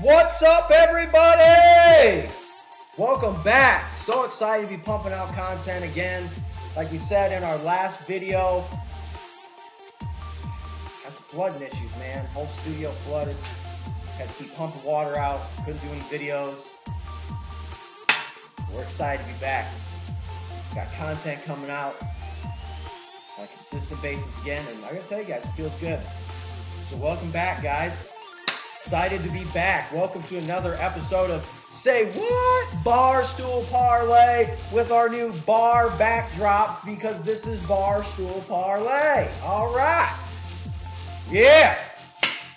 What's up, everybody? Welcome back. So excited to be pumping out content again. Like we said in our last video, had some flooding issues, man. Whole studio flooded. Had to keep pumping water out. Couldn't do any videos. We're excited to be back. Got content coming out on a consistent basis again, and I gotta tell you guys, it feels good. So welcome back, guys. Excited to be back. Welcome to another episode of Say What? Barstool Parlay with our new bar backdrop because this is Barstool Parlay. All right. Yeah.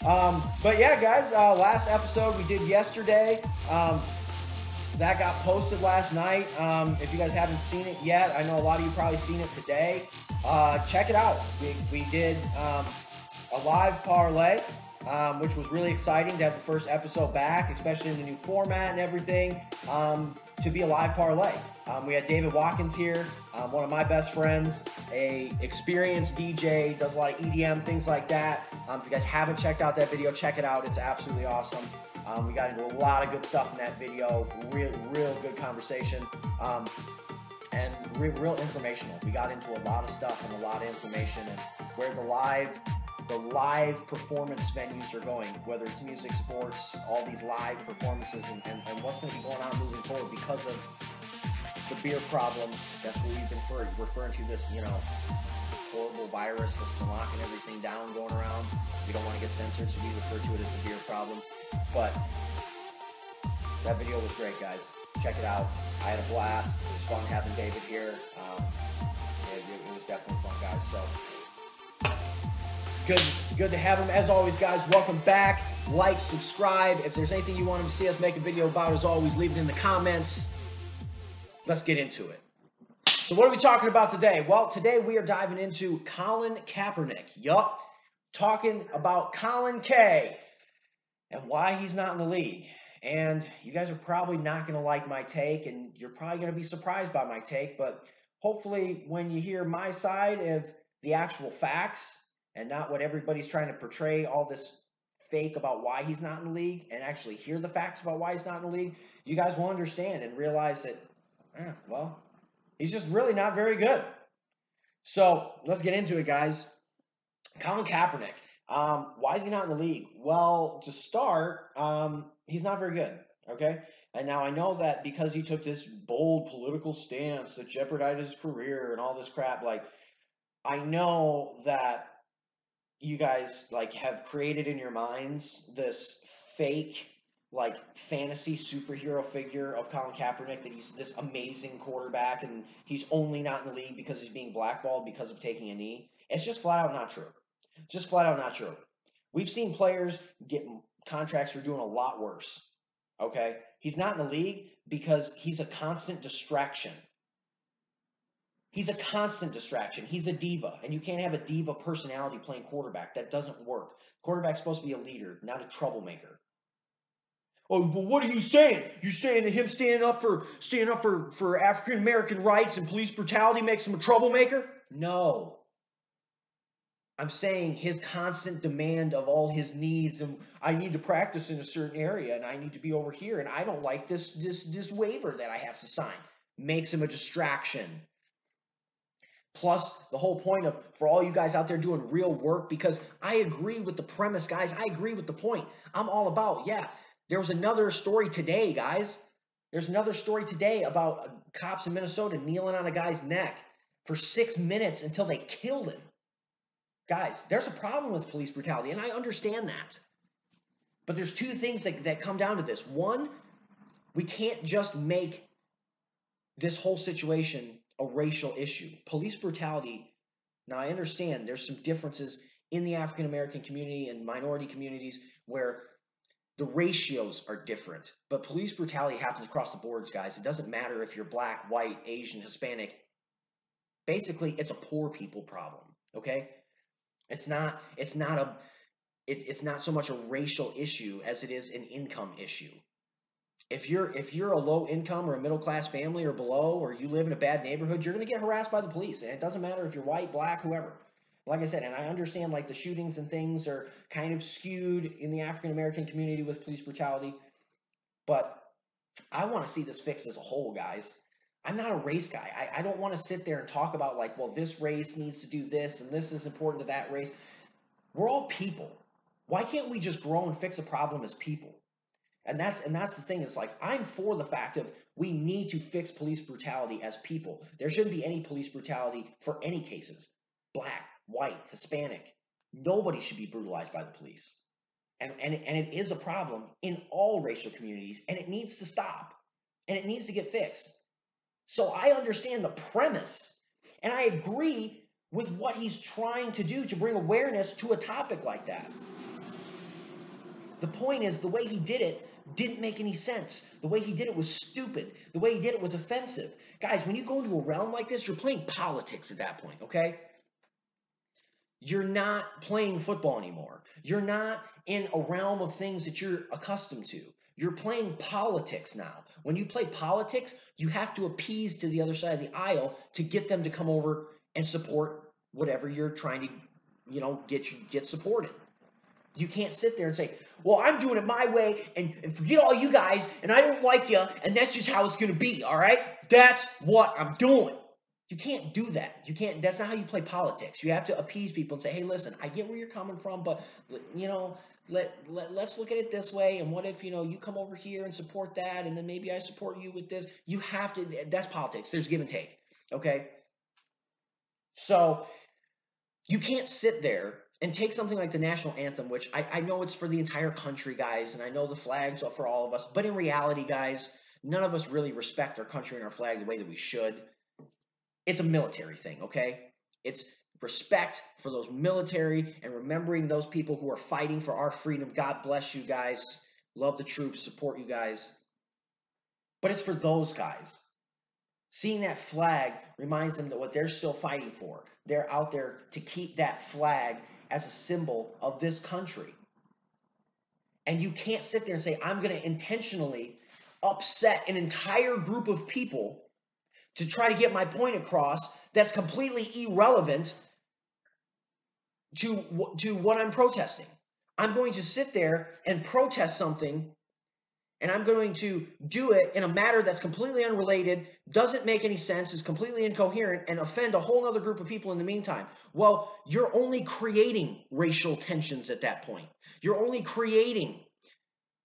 But yeah, guys, last episode we did yesterday. That got posted last night. If you guys haven't seen it yet, I know a lot of you probably seen it today. Check it out. We did a live parlay. Which was really exciting to have the first episode back, especially in the new format and everything, to be a live parlay. We had David Watkins here, one of my best friends, a experienced DJ, does a lot of EDM, things like that. If you guys haven't checked out that video, check it out. It's absolutely awesome. We got into a lot of good stuff in that video, real good conversation, and real informational. We got into a lot of stuff and a lot of information and where the live performance venues are going, whether it's music, sports, all these live performances, and what's going to be going on moving forward because of the beer problem. That's what we've been referring to, this, horrible virus that's been locking everything down going around. We don't want to get censored, so we refer to it as the beer problem. But that video was great, guys. Check it out. I had a blast. It was fun having David here. It was definitely fun, guys. So Good to have him. As always, guys, welcome back. Like, subscribe. If there's anything you want to see us make a video about, as always, leave it in the comments. Let's get into it. So what are we talking about today? Well, today we are diving into Colin Kapernick. Yup. Talking about Colin K and why he's not in the league. And you guys are probably not going to like my take, and you're probably going to be surprised by my take, but hopefully when you hear my side of the actual facts, and not what everybody's trying to portray, all this fake about why he's not in the league, and actually hear the facts about why he's not in the league, you guys will understand and realize that, well, he's just really not very good. So let's get into it, guys. Colin Kaepernick. Why is he not in the league? Well, to start, he's not very good, okay? And now I know that because he took this bold political stance that jeopardized his career and all this crap, I know that you guys have created in your minds this fake fantasy superhero figure of Colin Kaepernick, that he's this amazing quarterback and he's only not in the league because he's being blackballed because of taking a knee. It's just flat out not true. Just flat out not true. We've seen players get contracts for doing a lot worse. Okay? He's not in the league because he's a constant distraction. He's a constant distraction. He's a diva, and you can't have a diva personality playing quarterback. That doesn't work. Quarterback's supposed to be a leader, not a troublemaker. Oh, but what are you saying? You're saying that him standing up for African American rights and police brutality makes him a troublemaker? No. I'm saying his constant demand of all his needs, and I need to practice in a certain area, and I need to be over here, and I don't like this waiver that I have to sign, makes him a distraction. Plus, the whole point of, for all you guys out there doing real work, because I agree with the premise, guys. I agree with the point. I'm all about, there was another story today, guys. There's another story today about cops in Minnesota kneeling on a guy's neck for 6 minutes until they killed him. Guys, there's a problem with police brutality, and I understand that. But there's two things that come down to this. One, we can't just make this whole situation a racial issue. Police brutality, now I understand there's some differences in the African American community and minority communities where the ratios are different, but police brutality happens across the boards, guys. It doesn't matter if you're black, white, Asian, Hispanic. Basically, it's a poor people problem, okay? It's not so much a racial issue as it is an income issue. If you're a low income or a middle class family or below, or you live in a bad neighborhood, you're going to get harassed by the police. And it doesn't matter if you're white, black, whoever. Like I said, and I understand like the shootings and things are kind of skewed in the African American community with police brutality, but I want to see this fixed as a whole, guys. I'm not a race guy. I don't want to sit there and talk about like, well, this race needs to do this and this is important to that race. We're all people. Why can't we just grow and fix a problem as people? And that's the thing. It's like, I'm for the fact of we need to fix police brutality as people. There shouldn't be any police brutality for any cases. Black, white, Hispanic. Nobody should be brutalized by the police. And it is a problem in all racial communities, and it needs to stop. And it needs to get fixed. So I understand the premise, and I agree with what he's trying to do to bring awareness to a topic like that. The point is, the way he did it didn't make any sense. The way he did it was stupid. The way he did it was offensive. Guys, when you go into a realm like this, you're playing politics at that point, okay? You're not playing football anymore. You're not in a realm of things that you're accustomed to. You're playing politics now. When you play politics, you have to appease to the other side of the aisle to get them to come over and support whatever you're trying to, you know, get supported. You can't sit there and say, well, I'm doing it my way and forget all you guys and I don't like you and that's just how it's going to be, all right? That's what I'm doing. You can't do that. You can't. That's not how you play politics. You have to appease people and say, hey, listen, I get where you're coming from, but, you know, let's look at it this way. And what if, you know, you come over here and support that and then maybe I support you with this. You have to. That's politics. There's give and take, okay? So you can't sit there and take something like the national anthem, which I know it's for the entire country, guys, and I know the flag's for all of us, but in reality, guys, none of us really respect our country and our flag the way that we should. It's a military thing, okay? It's respect for those military and remembering those people who are fighting for our freedom. God bless you guys. Love the troops, support you guys. But it's for those guys. Seeing that flag reminds them that what they're still fighting for. They're out there to keep that flag as a symbol of this country. And you can't sit there and say, I'm going to intentionally upset an entire group of people to try to get my point across that's completely irrelevant to what I'm protesting. I'm going to sit there and protest something, and I'm going to do it in a matter that's completely unrelated, doesn't make any sense, is completely incoherent, and offend a whole other group of people in the meantime. Well, you're only creating racial tensions at that point. You're only creating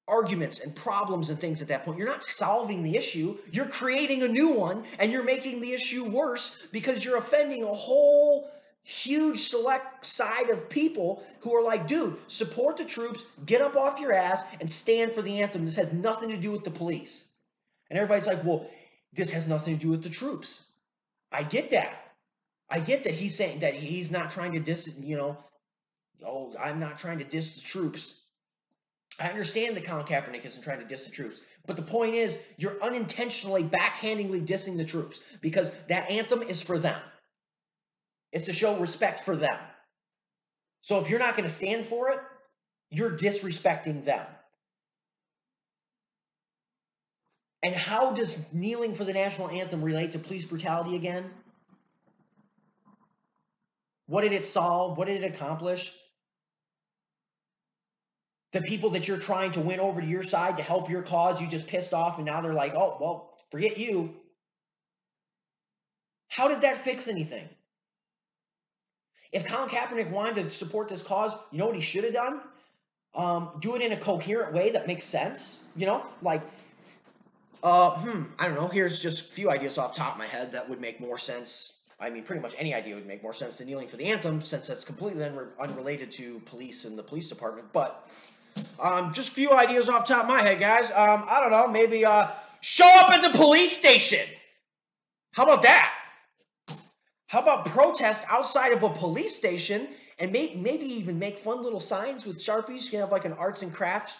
arguments and problems and things at that point. You're not solving the issue. You're creating a new one, and you're making the issue worse because you're offending a whole huge select side of people who are like, dude, support the troops, get up off your ass, and stand for the anthem. This has nothing to do with the police. And everybody's like, well, this has nothing to do with the troops. I get that. I get that he's saying that he's not trying to diss, you know, oh, I'm not trying to diss the troops. I understand that Colin Kaepernick isn't trying to diss the troops, but the point is you're unintentionally backhandingly dissing the troops because that anthem is for them. It's to show respect for them. So if you're not going to stand for it, you're disrespecting them. And how does kneeling for the national anthem relate to police brutality again? What did it solve? What did it accomplish? The people that you're trying to win over to your side to help your cause, you just pissed off, and now they're like, oh, well, forget you. How did that fix anything? If Colin Kaepernick wanted to support this cause, you know what he should have done? Do it in a coherent way that makes sense. You know, like, I don't know. Here's just a few ideas off the top of my head that would make more sense. I mean, pretty much any idea would make more sense than kneeling for the anthem, since that's completely unrelated to police and the police department. But just a few ideas off the top of my head, guys. I don't know. Maybe show up at the police station. How about that? How about protest outside of a police station and maybe even make fun little signs with Sharpies? You can have like an arts and crafts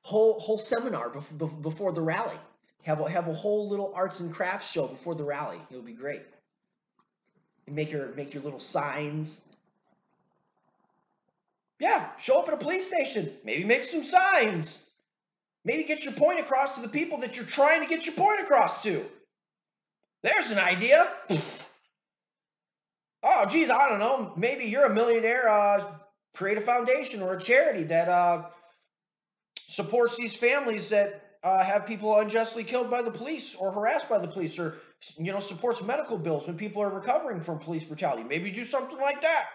whole seminar before the rally. Have a whole little arts and crafts show before the rally. It would be great. And make your little signs. Yeah, show up at a police station. Maybe make some signs. Maybe get your point across to the people that you're trying to get your point across to. There's an idea. oh, geez, I don't know. Maybe you're a millionaire. Create a foundation or a charity that supports these families that have people unjustly killed by the police or harassed by the police, or supports medical bills when people are recovering from police brutality. Maybe do something like that.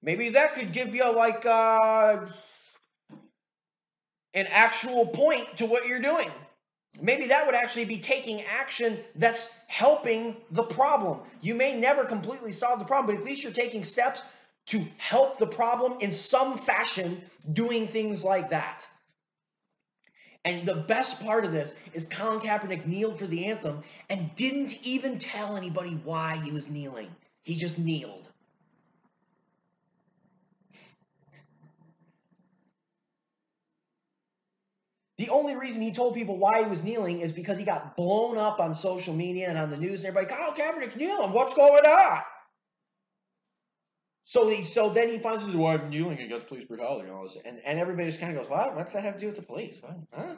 Maybe that could give you like an actual point to what you're doing. Maybe that would actually be taking action that's helping the problem. You may never completely solve the problem, but at least you're taking steps to help the problem in some fashion, doing things like that. And the best part of this is Colin Kaepernick kneeled for the anthem and didn't even tell anybody why he was kneeling. He just kneeled. The only reason he told people why he was kneeling is because he got blown up on social media and on the news, and everybody, Colin Kaepernick's kneeling, what's going on? So then he finds out, why I'm kneeling against police brutality and all this, and everybody just kind of goes, what? What's that have to do with the police? What? Huh?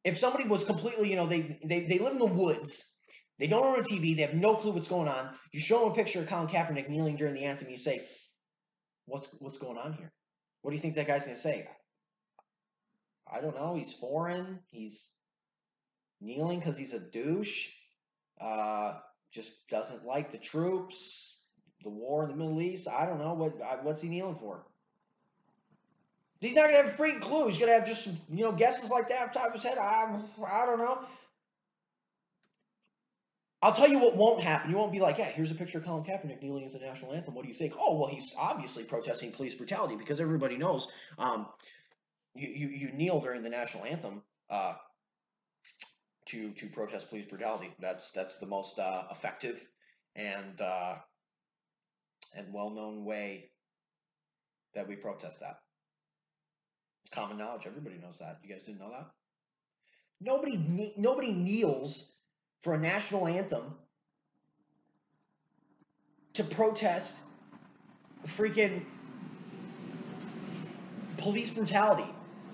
If somebody was completely, they live in the woods, they don't own a TV, they have no clue what's going on, you show them a picture of Colin Kaepernick kneeling during the anthem, you say, what's going on here? What do you think that guy's going to say? I don't know. He's foreign. He's kneeling because he's a douche. Just doesn't like the troops, the war in the Middle East. I don't know. What's he kneeling for? He's not going to have a freaking clue. He's going to have just some, guesses like that on top of his head. I don't know. I'll tell you what won't happen. You won't be like, yeah, here's a picture of Colin Kaepernick kneeling at the national anthem. What do you think? Oh, well, he's obviously protesting police brutality, because everybody knows you kneel during the national anthem to protest police brutality. That's the most effective and well-known way that we protest that. It's common knowledge. Everybody knows that. You guys didn't know that? Nobody kneels for a national anthem to protest freaking police brutality.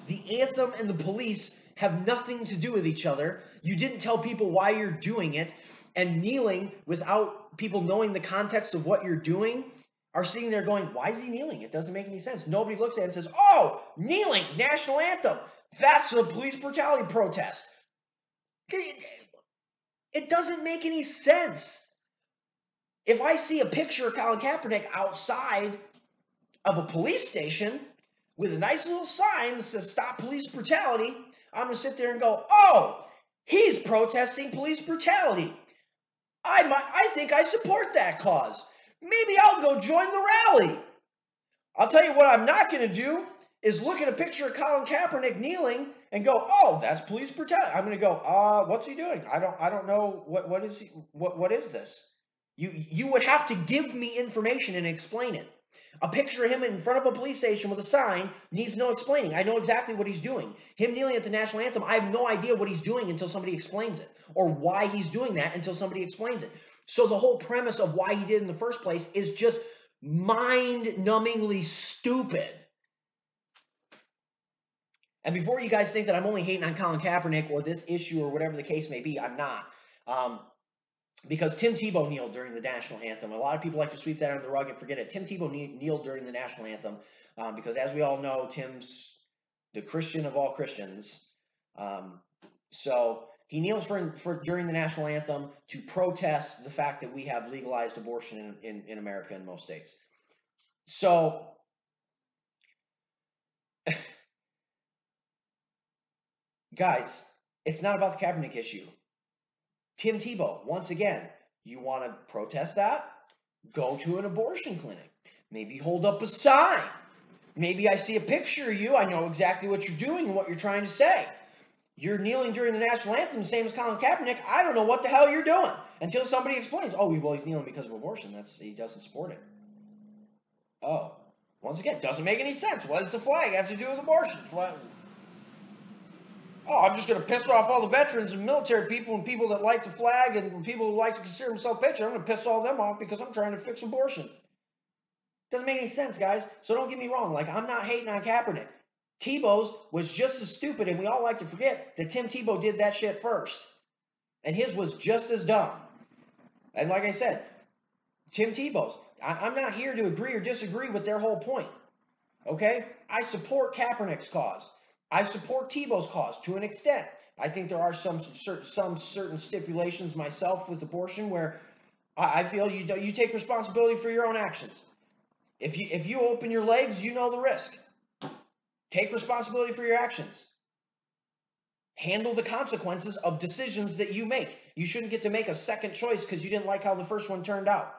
The anthem and the police have nothing to do with each other. You didn't tell people why you're doing it, and kneeling without people knowing the context of what you're doing are sitting there going, why is he kneeling? It doesn't make any sense. Nobody looks at it and says, oh, kneeling, national anthem. That's a police brutality protest. It doesn't make any sense. If I see a picture of Colin Kaepernick outside of a police station with a nice little sign that says stop police brutality, I'm going to sit there and go, oh, he's protesting police brutality. I think I support that cause. Maybe I'll go join the rally. I'll tell you what I'm not going to do is look at a picture of Colin Kaepernick kneeling and go, oh, that's police brutality. I'm going to go, what's he doing? I don't know. What is this? You would have to give me information and explain it. A picture of him in front of a police station with a sign needs no explaining. I know exactly what he's doing. Him kneeling at the national anthem, I have no idea what he's doing until somebody explains it, or why he's doing that until somebody explains it. So the whole premise of why he did it in the first place is just mind-numbingly stupid. And before you guys think that I'm only hating on Colin Kaepernick or this issue or whatever the case may be, I'm not. Because Tim Tebow kneeled during the national anthem. A lot of people like to sweep that under the rug and forget it. Tim Tebow kneeled during the national anthem because, as we all know, Tim's the Christian of all Christians. So he kneels for during the national anthem to protest the fact that we have legalized abortion in America in most states. So guys, it's not about the Kaepernick issue. Tim Tebow, once again, you want to protest that? Go to an abortion clinic. Maybe hold up a sign. Maybe I see a picture of you. I know exactly what you're doing and what you're trying to say. You're kneeling during the national anthem, same as Colin Kaepernick. I don't know what the hell you're doing until somebody explains. Oh, well, he's kneeling because of abortion. He doesn't support it. Oh, once again, doesn't make any sense. What does the flag have to do with abortion? Oh, I'm just going to piss off all the veterans and military people and people that like the flag and people who like to consider themselves patriots. I'm going to piss all them off because I'm trying to fix abortion. Doesn't make any sense, guys. So don't get me wrong. Like, I'm not hating on Kaepernick. Tebow's was just as stupid, and we all like to forget that Tim Tebow did that shit first. And his was just as dumb. And like I said, Tim Tebow's, I'm not here to agree or disagree with their whole point. Okay? I support Kaepernick's cause. I support Tebow's cause to an extent. I think there are some certain stipulations myself with abortion where I feel you take responsibility for your own actions. If you open your legs, you know the risk. Take responsibility for your actions. Handle the consequences of decisions that you make. You shouldn't get to make a second choice because you didn't like how the first one turned out.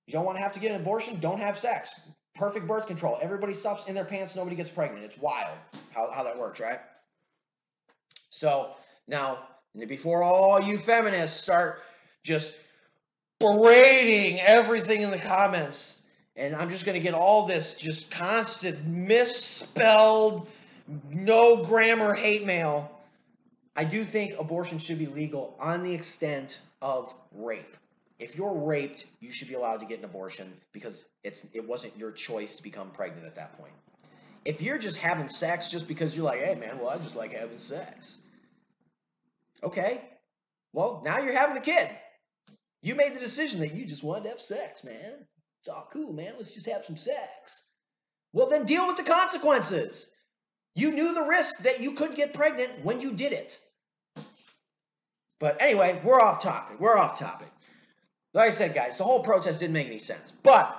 You don't want to have to get an abortion? Don't have sex. Perfect birth control. Everybody stuffs in their pants. Nobody gets pregnant. It's wild how that works, right? So now, before all you feminists start just berating everything in the comments, and I'm just going to get all this just constant misspelled, no grammar hate mail, I do think abortion should be legal on the extent of rape. If you're raped, you should be allowed to get an abortion because it wasn't your choice to become pregnant at that point. If you're just having sex just because you're like, hey man, well I just like having sex. Okay, well now you're having a kid. You made the decision that you just wanted to have sex, man. It's all cool, man. Let's just have some sex. Well then deal with the consequences. You knew the risk that you could get pregnant when you did it. But anyway, we're off topic. Like I said, guys, the whole protest didn't make any sense. But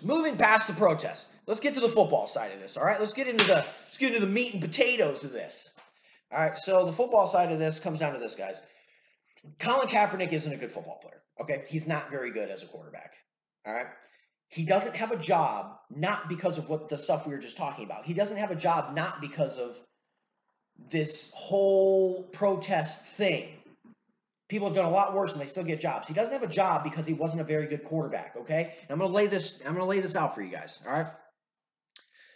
moving past the protest, let's get to the football side of this. All right, let's get into the meat and potatoes of this. All right, so the football side of this comes down to this, guys. Colin Kaepernick isn't a good football player. Okay, he's not very good as a quarterback. All right, he doesn't have a job not because of what the stuff we were just talking about. He doesn't have a job not because of this whole protest thing. People have done a lot worse and they still get jobs. He doesn't have a job because he wasn't a very good quarterback, okay? And I'm going to lay this out for you guys, all right?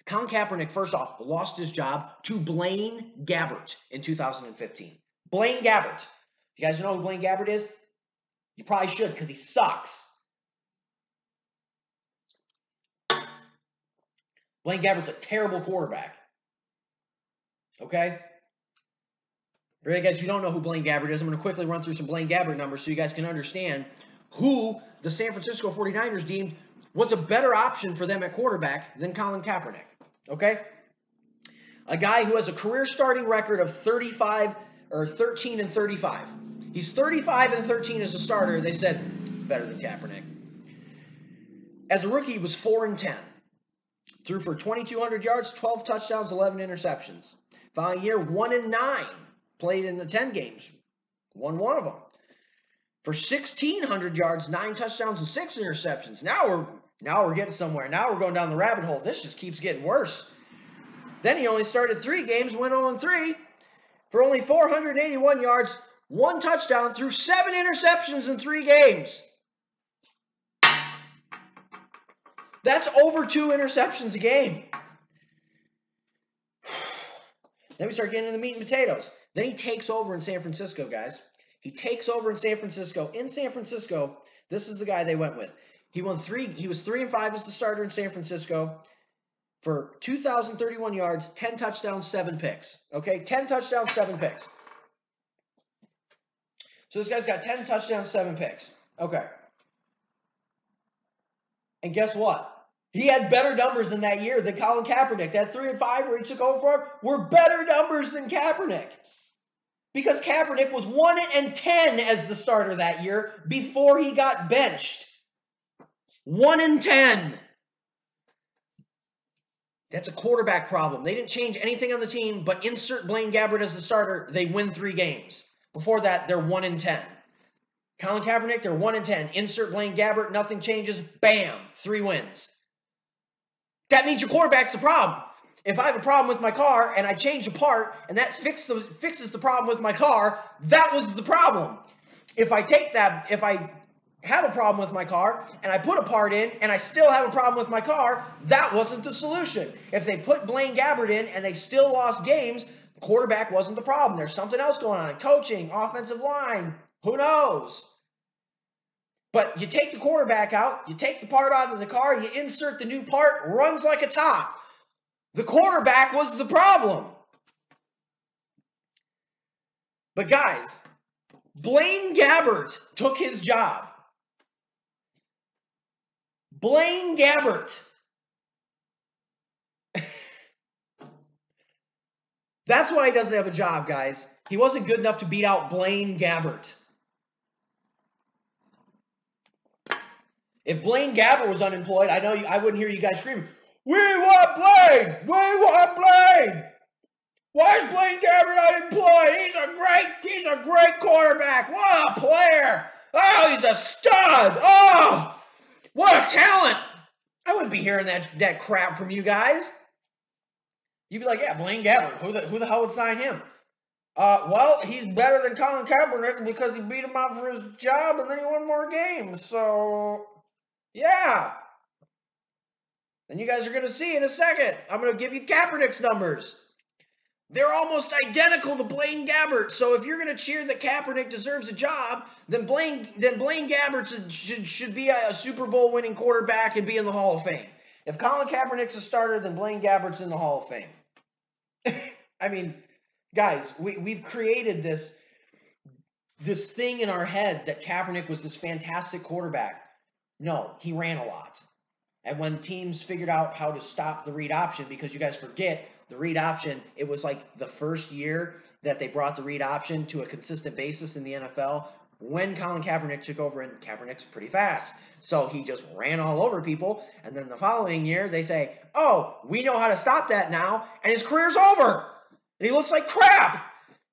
Colin Kaepernick, first off, lost his job to Blaine Gabbert in 2015. Blaine Gabbert. You guys know who Blaine Gabbert is? You probably should because he sucks. Blaine Gabbert's a terrible quarterback. Okay? For you guys who don't know who Blaine Gabbert is, I'm going to quickly run through some Blaine Gabbert numbers so you guys can understand who the San Francisco 49ers deemed was a better option for them at quarterback than Colin Kaepernick. Okay? A guy who has a career starting record of 13 and 35. He's 35 and 13 as a starter. They said better than Kaepernick. As a rookie, he was 4 and 10. Threw for 2,200 yards, 12 touchdowns, 11 interceptions. Following year, 1 and 9. Played in the 10 games. Won one of them. For 1,600 yards, 9 touchdowns, and 6 interceptions. Now we're getting somewhere. Now we're going down the rabbit hole. This just keeps getting worse. Then he only started 3 games, went 0-3. For only 481 yards, 1 touchdown, threw 7 interceptions in 3 games. That's over 2 interceptions a game. Then we start getting into the meat and potatoes. Then he takes over in San Francisco, guys. He takes over in San Francisco. In San Francisco, this is the guy they went with. He was 3 and 5 as the starter in San Francisco for 2,031 yards, 10 touchdowns, 7 picks. Okay, 10 touchdowns, 7 picks. So this guy's got 10 touchdowns, 7 picks. Okay. And guess what? He had better numbers in that year than Colin Kaepernick. That 3 and 5 where he took over were better numbers than Kaepernick. Because Kaepernick was 1 and 10 as the starter that year before he got benched. 1 and 10. That's a quarterback problem. They didn't change anything on the team, but insert Blaine Gabbert as the starter, they win 3 games. Before that, they're 1 and 10. Colin Kaepernick, they're 1 and 10. Insert Blaine Gabbert, nothing changes. Bam, 3 wins. That means your quarterback's the problem. If I have a problem with my car and I change a part and that fixes the problem with my car, that was the problem. If I have a problem with my car and I put a part in and I still have a problem with my car, that wasn't the solution. If they put Blaine Gabbert in and they still lost games, the quarterback wasn't the problem. There's something else going on. Coaching, offensive line, who knows? But you take the quarterback out, you take the part out of the car, you insert the new part, runs like a top. The quarterback was the problem. But guys, Blaine Gabbert took his job. Blaine Gabbert. That's why he doesn't have a job, guys. He wasn't good enough to beat out Blaine Gabbert. If Blaine Gabbert was unemployed, I wouldn't hear you guys screaming, "We want Blaine! We want Blaine! Why is Blaine Gabbert unemployed? He's a great quarterback. What a player! Oh, he's a stud! Oh, what a talent!" I wouldn't be hearing that crap from you guys. You'd be like, "Yeah, Blaine Gabbert. Who the hell would sign him?" Well, he's better than Colin Kapernick because he beat him out for his job and then he won more games. So, yeah. And you guys are going to see in a second. I'm going to give you Kaepernick's numbers. They're almost identical to Blaine Gabbert. So if you're going to cheer that Kaepernick deserves a job, then Blaine Gabbert should be a Super Bowl winning quarterback and be in the Hall of Fame. If Colin Kaepernick's a starter, then Blaine Gabbert's in the Hall of Fame. I mean, guys, we've created this thing in our head that Kaepernick was this fantastic quarterback. No, he ran a lot. And when teams figured out how to stop the read option, because you guys forget, the read option, it was like the first year that they brought the read option to a consistent basis in the NFL when Colin Kaepernick took over, and Kaepernick's pretty fast. So he just ran all over people, and then the following year they say, "Oh, we know how to stop that now," and his career's over. And he looks like crap.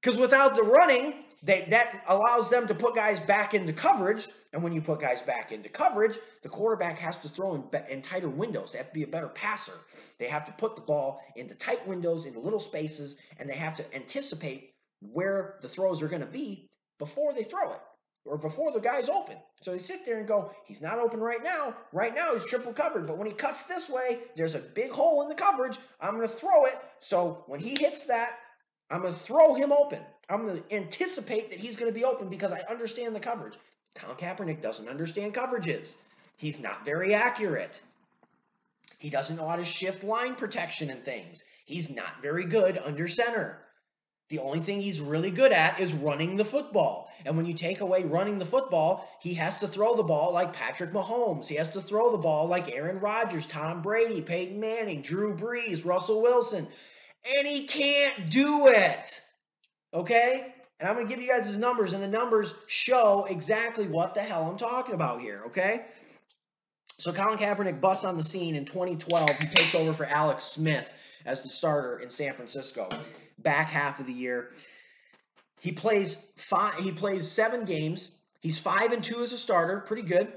Because without the running, that allows them to put guys back into coverage. And when you put guys back into coverage, the quarterback has to throw in tighter windows. They have to be a better passer. They have to put the ball into tight windows, into little spaces, and they have to anticipate where the throws are going to be before they throw it, or before the guy's open. So they sit there and go, "He's not open right now. Right now he's triple covered, but when he cuts this way, there's a big hole in the coverage. I'm going to throw it. So when he hits that, I'm going to throw him open. I'm going to anticipate that he's going to be open because I understand the coverage." Colin Kaepernick doesn't understand coverages. He's not very accurate. He doesn't know how to shift line protection and things. He's not very good under center. The only thing he's really good at is running the football. And when you take away running the football, he has to throw the ball like Patrick Mahomes. He has to throw the ball like Aaron Rodgers, Tom Brady, Peyton Manning, Drew Brees, Russell Wilson. And he can't do it. Okay? And I'm going to give you guys his numbers, and the numbers show exactly what the hell I'm talking about here, okay? So Colin Kaepernick busts on the scene in 2012. He takes over for Alex Smith as the starter in San Francisco. Back half of the year, he plays 7 games. He's 5-2 as a starter, pretty good.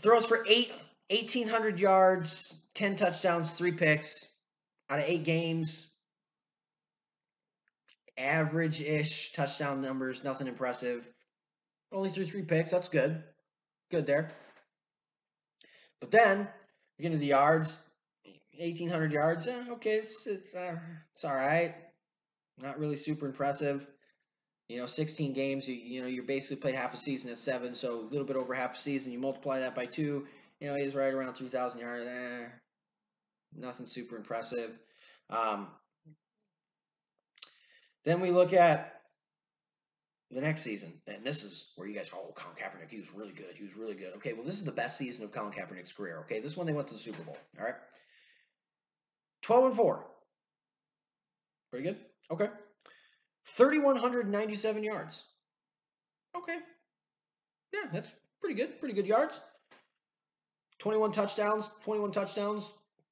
Throws for 1,800 yards, 10 touchdowns, 3 picks out of 8 games. Average-ish touchdown numbers, nothing impressive. Only threw 3 picks. That's good. Good there. But then, you get into the yards, 1,800 yards. Okay, it's all right. Not really super impressive. 16 games. You basically played half a season at 7, so a little bit over half a season. You multiply that by 2. He's right around 3,000 yards. Nothing super impressive. Then we look at the next season, and this is where you guys go, "Oh, Colin Kaepernick, he was really good. He was really good." Okay, well, this is the best season of Colin Kaepernick's career. Okay, this one they went to the Super Bowl. All right, 12-4, pretty good. Okay, 3,197 yards. Okay, yeah, that's pretty good. Pretty good yards. 21 touchdowns.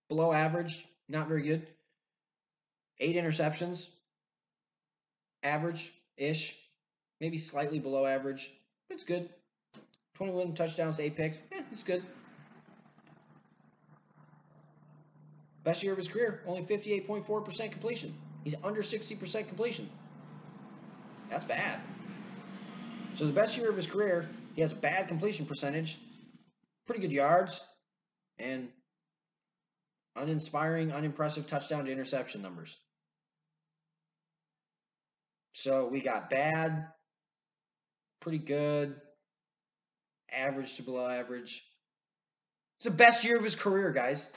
Below average, not very good. 8 interceptions. Average-ish, maybe slightly below average. It's good. 21 touchdowns, 8 picks. Yeah, it's good. Best year of his career, only 58.4% completion. He's under 60% completion. That's bad. So the best year of his career, he has a bad completion percentage, pretty good yards, and uninspiring, unimpressive touchdown to interception numbers. So we got bad, pretty good, average to below average. It's the best year of his career, guys.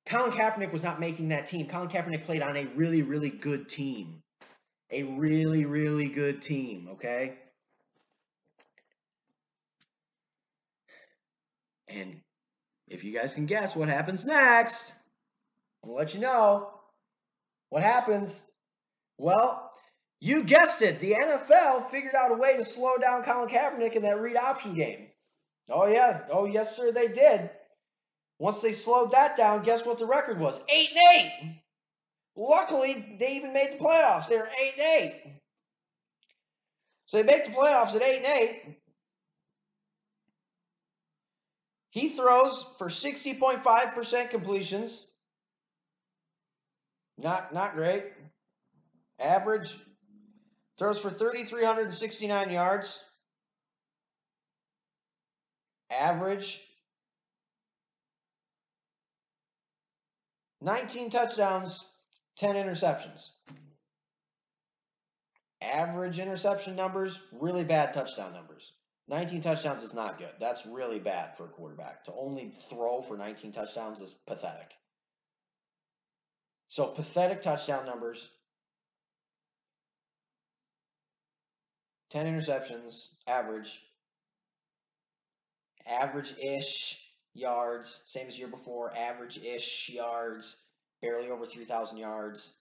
Colin Kaepernick was not making that team. Colin Kaepernick played on a really, really good team. A really, really good team, okay? And if you guys can guess what happens next, I'm going to let you know what happens. Well, you guessed it. The NFL figured out a way to slow down Colin Kaepernick in that read option game. Oh, yes. Oh, yes, sir, they did. Once they slowed that down, guess what the record was? 8-8. Luckily, they even made the playoffs. They were 8-8. So they make the playoffs at 8-8. He throws for 60.5% completions. Not great. Average. Throws for 3,369 yards. Average. 19 touchdowns, 10 interceptions. Average interception numbers, really bad touchdown numbers. 19 touchdowns is not good. That's really bad for a quarterback. To only throw for 19 touchdowns is pathetic. So pathetic touchdown numbers. 10 interceptions, average. Average-ish yards, same as year before. Average-ish yards, barely over 3,000 yards.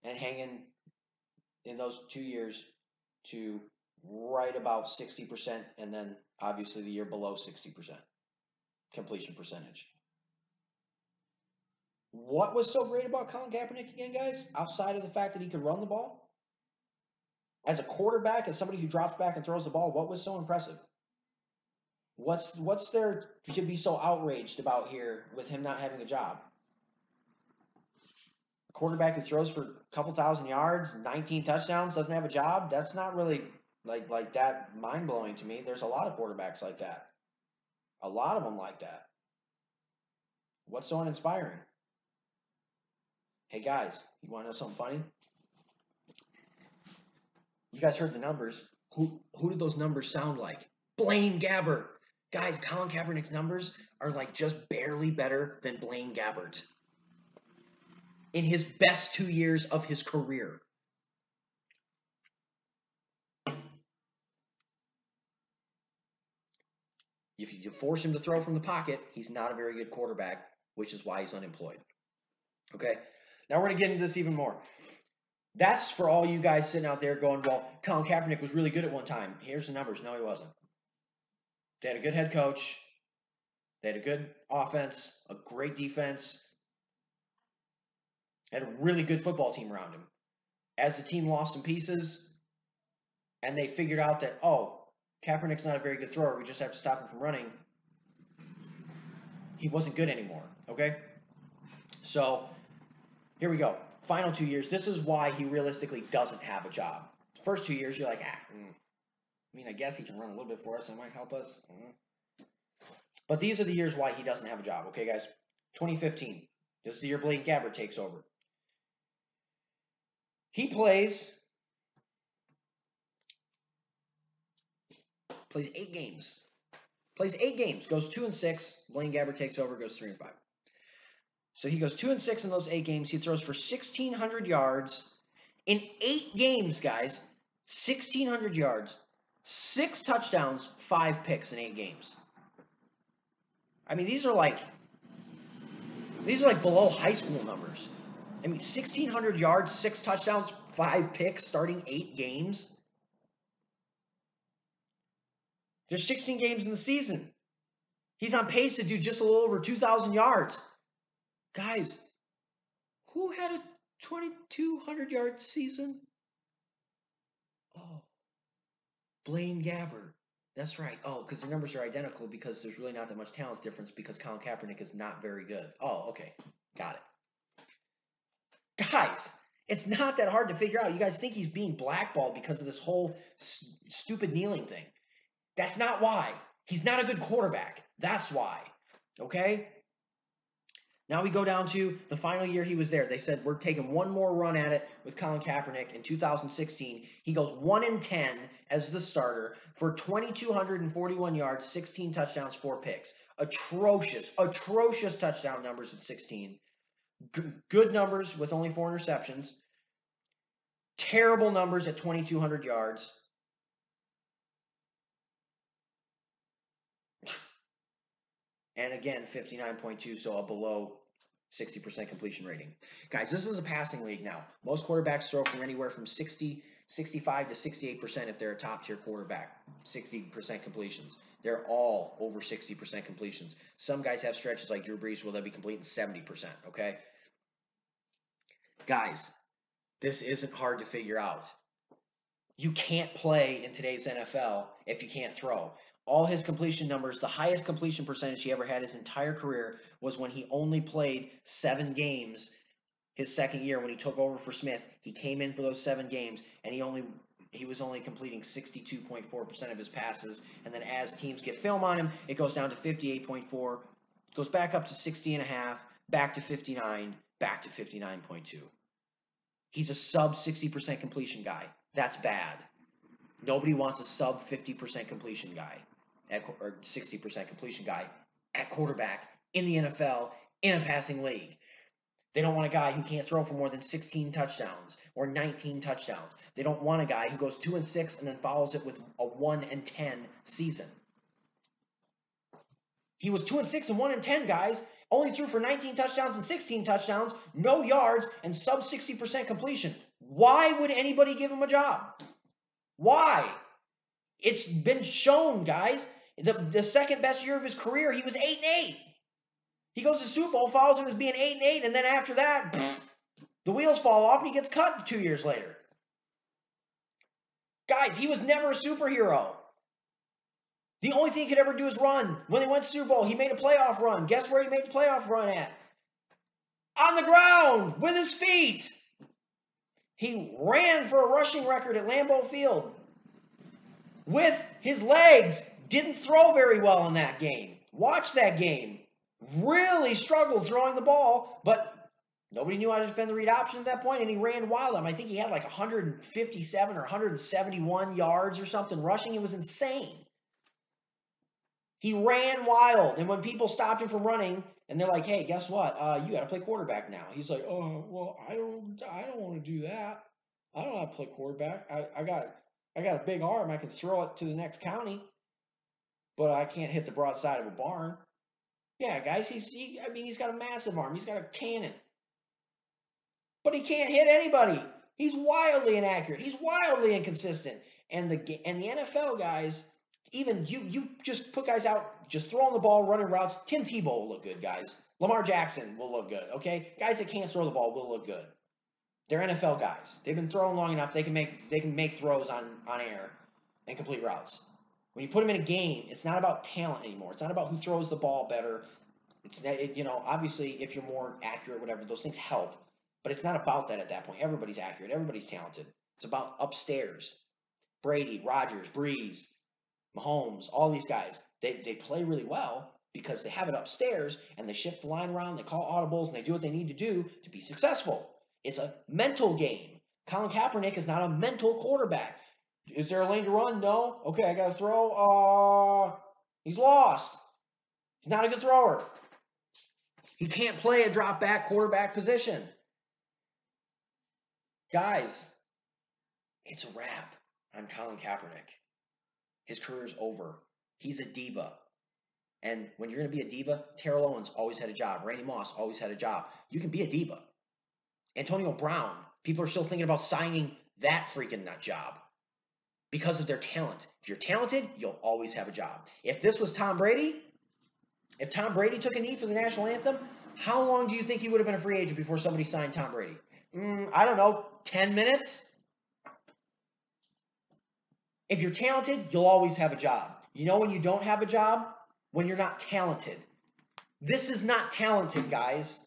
And hanging in those 2 years to right about 60%, and then obviously the year below 60% completion percentage. What was so great about Colin Kaepernick again, guys? Outside of the fact that he could run the ball? As a quarterback, as somebody who drops back and throws the ball, what was so impressive? What's there to be so outraged about here with him not having a job? A quarterback who throws for a couple thousand yards, 19 touchdowns, doesn't have a job? That's not really like that mind-blowing to me. There's a lot of quarterbacks like that. A lot of them like that. What's so uninspiring? Hey guys, you want to know something funny? You guys heard the numbers. Who did those numbers sound like? Blaine Gabbert. Guys, Colin Kaepernick's numbers are like just barely better than Blaine Gabbert in his best 2 years of his career. If you force him to throw from the pocket, he's not a very good quarterback, which is why he's unemployed. Okay? Now we're going to get into this even more. That's for all you guys sitting out there going, well, Colin Kaepernick was really good at one time. Here's the numbers. No, he wasn't. They had a good head coach. They had a good offense, a great defense, had a really good football team around him. As the team lost in pieces, and they figured out that, oh, Kaepernick's not a very good thrower. We just have to stop him from running. He wasn't good anymore, okay? So here we go. Final 2 years. This is why he realistically doesn't have a job. First 2 years, you're like, I mean, I guess he can run a little bit for us. That might help us. But these are the years why he doesn't have a job. Okay, guys? 2015. This is the year Blaine Gabbert takes over. He plays 8 games. Plays 8 games. Goes 2-6. Blaine Gabbert takes over. Goes 3-5. So he goes 2-6 in those 8 games. He throws for 1,600 yards. In 8 games, guys, 1,600 yards, 6 touchdowns, 5 picks in 8 games. I mean, these are like below high school numbers. I mean, 1,600 yards, 6 touchdowns, 5 picks starting 8 games. There's 16 games in the season. He's on pace to do just a little over 2,000 yards. Guys, who had a 2,200-yard season? Oh, Blaine Gabbert. That's right. Oh, because the numbers are identical because there's really not that much talent difference because Colin Kaepernick is not very good. Oh, okay. Got it. Guys, it's not that hard to figure out. You guys think he's being blackballed because of this whole stupid kneeling thing. That's not why. He's not a good quarterback. That's why. Okay? Now we go down to the final year he was there. They said, we're taking one more run at it with Colin Kaepernick in 2016. He goes 1-10 as the starter for 2,241 yards, 16 touchdowns, 4 picks. Atrocious touchdown numbers at 16. Good numbers with only 4 interceptions. Terrible numbers at 2,200 yards. And again, 59.2, so a below 60% completion rating. Guys, this is a passing league now. Most quarterbacks throw from anywhere from 65 to 68% if they're a top-tier quarterback. 60% completions. They're all over 60% completions. Some guys have stretches like Drew Brees where they'll be completing 70%, okay? Guys, this isn't hard to figure out. You can't play in today's NFL if you can't throw. All his completion numbers, the highest completion percentage he ever had his entire career was when he only played 7 games his second year when he took over for Smith. He came in for those 7 games, and he was only completing 62.4% of his passes. And then as teams get film on him, it goes down to 58.4, goes back up to 60.5, back to 59, back to 59.2. He's a sub 60% completion guy. That's bad. Nobody wants a sub 50% completion guy or 60% completion guy at quarterback in the NFL in a passing league. They don't want a guy who can't throw for more than 16 touchdowns or 19 touchdowns. They don't want a guy who goes 2-6 and then follows it with a 1-10 season. He was 2-6 and 1-10, guys. Only threw for 19 touchdowns and 16 touchdowns, no yards, and sub 60% completion. Why would anybody give him a job? Why? It's been shown, guys. The second best year of his career, he was 8-8. He goes to Super Bowl, follows him as being 8-8, and then after that, the wheels fall off and he gets cut 2 years later. Guys, he was never a superhero. The only thing he could ever do is run. When they went to Super Bowl, he made a playoff run. Guess where he made the playoff run at? On the ground, with his feet. He ran for a rushing record at Lambeau Field with his legs. Didn't throw very well in that game. Watch that game. Really struggled throwing the ball, but nobody knew how to defend the read option at that point, and he ran wild. I think he had like 157 or 171 yards or something rushing. It was insane. He ran wild, and when people stopped him from running, and they're like, "Hey, guess what? You got to play quarterback now." He's like, "Oh, well, I don't want to do that. I don't want to play quarterback. I got a big arm. I can throw it to the next county, but I can't hit the broadside of a barn." Yeah, guys, he's got a massive arm. He's got a cannon, but he can't hit anybody. He's wildly inaccurate. He's wildly inconsistent. And the NFL guys. Even you just put guys out, just throwing the ball, running routes. Tim Tebow will look good, guys. Lamar Jackson will look good, okay? Guys that can't throw the ball will look good. They're NFL guys. They've been throwing long enough. They can make throws on air and complete routes. When you put them in a game, it's not about talent anymore. It's not about who throws the ball better. It's obviously if you're more accurate, whatever, those things help. But it's not about that at that point. Everybody's accurate. Everybody's talented. It's about upstairs. Brady, Rodgers, Breeze, Mahomes, all these guys, they play really well because they have it upstairs and they shift the line around, they call audibles, and they do what they need to do to be successful. It's a mental game. Colin Kapernick is not a mental quarterback. Is there a lane to run? No. Okay, I got to throw. He's lost. He's not a good thrower. He can't play a drop back quarterback position. Guys, it's a wrap on Colin Kaepernick. His career's over. He's a diva. And when you're going to be a diva, Terrell Owens always had a job. Randy Moss always had a job. You can be a diva. Antonio Brown, people are still thinking about signing that freaking nut job because of their talent. If you're talented, you'll always have a job. If this was Tom Brady, if Tom Brady took a knee for the national anthem, how long do you think he would have been a free agent before somebody signed Tom Brady? I don't know, 10 minutes? If you're talented, you'll always have a job. You know when you don't have a job? When you're not talented. This is not talented, guys.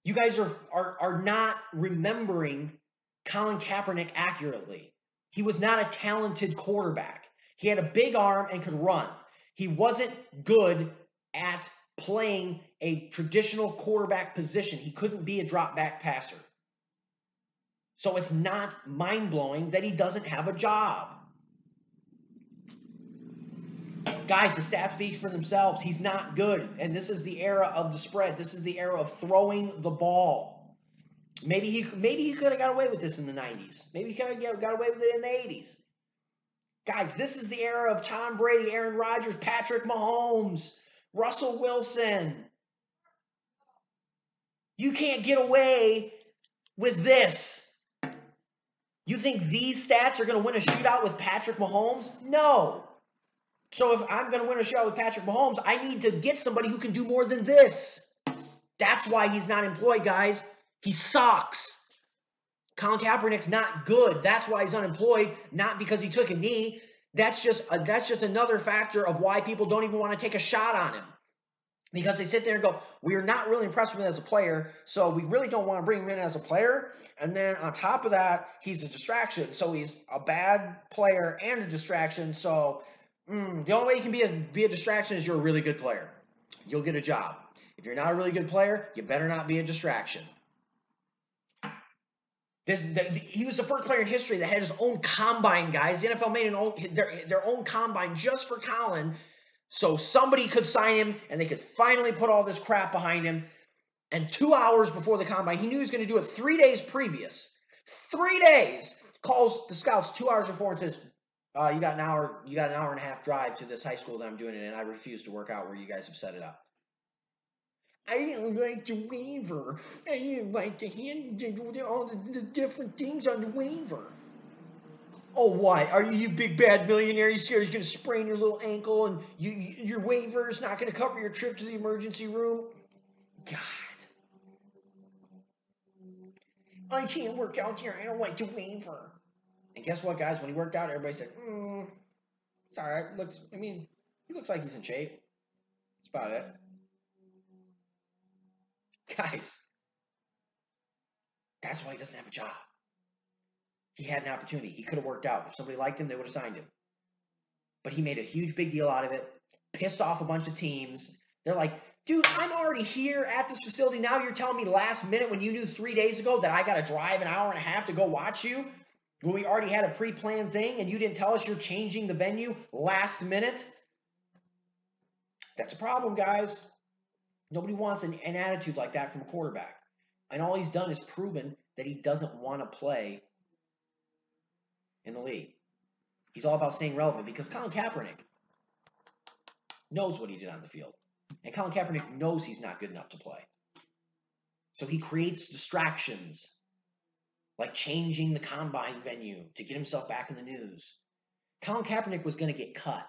You guys are not remembering Colin Kaepernick accurately. He was not a talented quarterback. He had a big arm and could run. He wasn't good at playing a traditional quarterback position. He couldn't be a drop back passer. So it's not mind-blowing that he doesn't have a job. Guys, the stats speak for themselves. He's not good. And this is the era of the spread. This is the era of throwing the ball. Maybe he could have got away with this in the 90s. Maybe he could have got away with it in the 80s. Guys, this is the era of Tom Brady, Aaron Rodgers, Patrick Mahomes. Russell Wilson. You can't get away with this. You think these stats are going to win a shootout with Patrick Mahomes? No. So if I'm going to win a shootout with Patrick Mahomes, I need to get somebody who can do more than this. That's why he's not employed, guys. He sucks. Colin Kaepernick's not good. That's why he's unemployed, not because he took a knee. That's just another factor of why people don't even want to take a shot on him. Because they sit there and go, we're not really impressed with him as a player, so we really don't want to bring him in as a player. And then on top of that, he's a distraction. So he's a bad player and a distraction. So the only way you can be a distraction is you're a really good player. You'll get a job. If you're not a really good player, you better not be a distraction. He was the first player in history that had his own combine, guys. The NFL made their own combine just for Colin, so somebody could sign him and they could finally put all this crap behind him. And 2 hours before the combine, he knew he was going to do it 3 days previous. 3 days. Calls the scouts 2 hours before and says, you got an hour and a half drive to this high school that I'm doing it in, and I refuse to work out where you guys have set it up. I didn't like the waiver. I didn't like all the different things on the waiver. Oh, why? Are you big bad millionaire? You scared you're going to sprain your little ankle and your waiver is not going to cover your trip to the emergency room? God. I can't work out here. I don't like the waiver. And guess what, guys? When he worked out, everybody said, it's all right. He looks like he's in shape. That's about it. Guys, that's why he doesn't have a job. He had an opportunity. He could have worked out. If somebody liked him, they would have signed him. But he made a huge big deal out of it, pissed off a bunch of teams. They're like, dude, I'm already here at this facility. Now you're telling me last minute when you knew 3 days ago that I got to drive an hour and a half to go watch you? When we already had a pre-planned thing and you didn't tell us you're changing the venue last minute? That's a problem, guys. Nobody wants an attitude like that from a quarterback. And all he's done is proven that he doesn't want to play in the league. He's all about staying relevant because Colin Kaepernick knows what he did on the field. And Colin Kaepernick knows he's not good enough to play. So he creates distractions like changing the combine venue to get himself back in the news. Colin Kaepernick was going to get cut.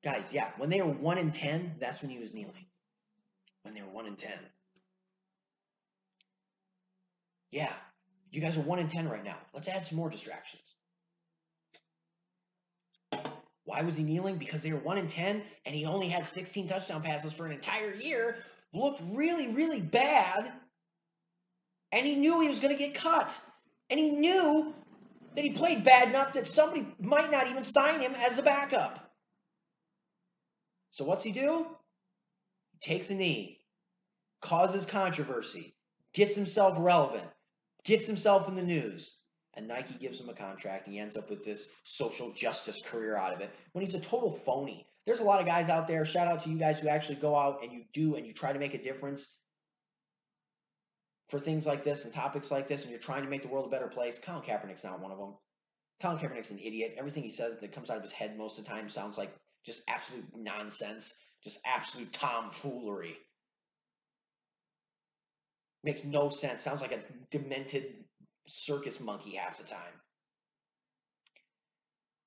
Guys, yeah, when they were 1-10, that's when he was kneeling. When they were 1-10. Yeah, you guys are 1-10 right now. Let's add some more distractions. Why was he kneeling? Because they were 1-10, and he only had 16 touchdown passes for an entire year. Looked really, really bad. And he knew he was going to get cut. And he knew that he played bad enough that somebody might not even sign him as a backup. So what's he do? He takes a knee, causes controversy, gets himself relevant, gets himself in the news, and Nike gives him a contract, and he ends up with this social justice career out of it when he's a total phony. There's a lot of guys out there, shout out to you guys who actually go out and you try to make a difference for things like this and topics like this, and you're trying to make the world a better place. Colin Kaepernick's not one of them. Colin Kaepernick's an idiot. Everything he says that comes out of his head most of the time sounds like just absolute nonsense, just absolute tomfoolery. Makes no sense. Sounds like a demented circus monkey half the time.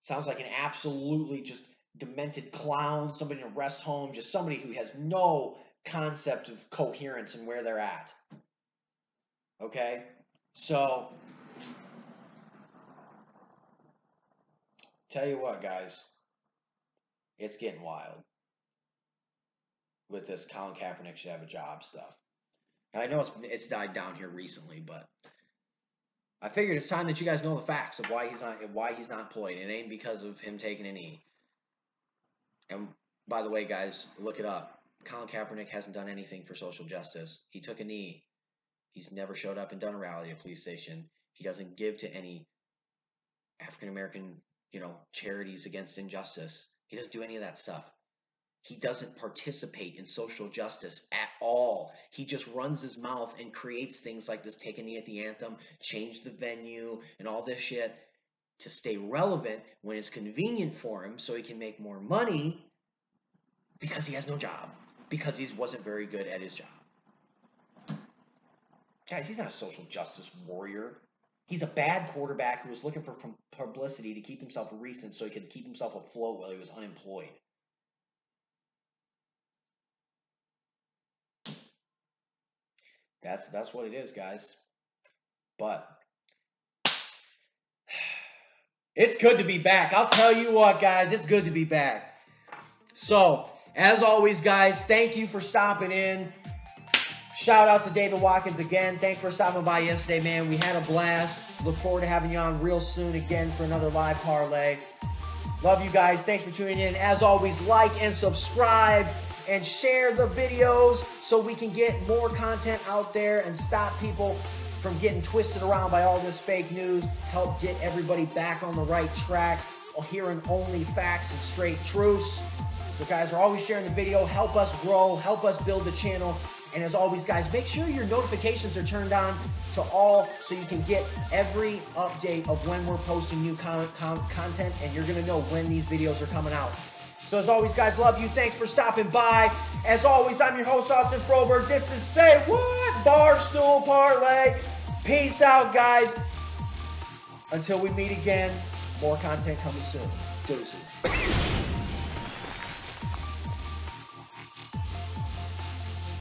Sounds like an absolutely just demented clown, somebody in a rest home, just somebody who has no concept of coherence and where they're at. Okay? So, tell you what, guys. It's getting wild with this Colin Kaepernick should have a job stuff. And I know it's died down here recently, but I figured it's time that you guys know the facts of why he's not employed. It ain't because of him taking a knee. And by the way, guys, look it up. Colin Kaepernick hasn't done anything for social justice. He took a knee. He's never showed up and done a rally at a police station. He doesn't give to any African American, charities against injustice. He doesn't do any of that stuff. He doesn't participate in social justice at all. He just runs his mouth and creates things like this, take a knee at the anthem, change the venue, and all this shit to stay relevant when it's convenient for him so he can make more money. Because he has no job. Because he wasn't very good at his job. Guys, he's not a social justice warrior. He's a bad quarterback who was looking for publicity to keep himself recent so he could keep himself afloat while he was unemployed. That's what it is, guys. But it's good to be back. I'll tell you what, guys, it's good to be back. So, as always, guys, thank you for stopping in. Shout out to David Watkins again. Thanks for stopping by yesterday, man. We had a blast. Look forward to having you on real soon again for another live parlay. Love you guys. Thanks for tuning in. As always, like and subscribe and share the videos so we can get more content out there and stop people from getting twisted around by all this fake news. Help get everybody back on the right track, hearing only facts and straight truths. So, guys, we're always sharing the video. Help us grow. Help us build the channel. And as always, guys, make sure your notifications are turned on to all so you can get every update of when we're posting new content, and you're going to know when these videos are coming out. So as always, guys, love you. Thanks for stopping by. As always, I'm your host, Austin Froberg. This is Say What? Barstool Parlay. Peace out, guys. Until we meet again, more content coming soon. Deuces.